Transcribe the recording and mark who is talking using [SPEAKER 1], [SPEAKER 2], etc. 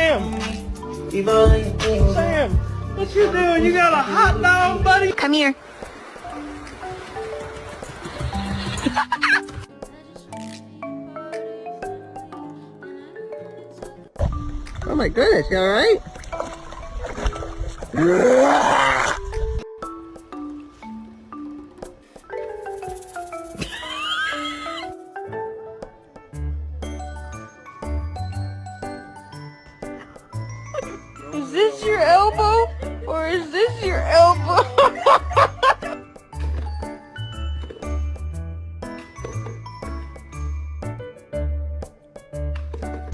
[SPEAKER 1] Sam! Sam! What you doing? You got a hot dog, buddy?
[SPEAKER 2] Come here.
[SPEAKER 3] Oh my goodness, you alright?
[SPEAKER 2] Is this your elbow? Or is this your elbow?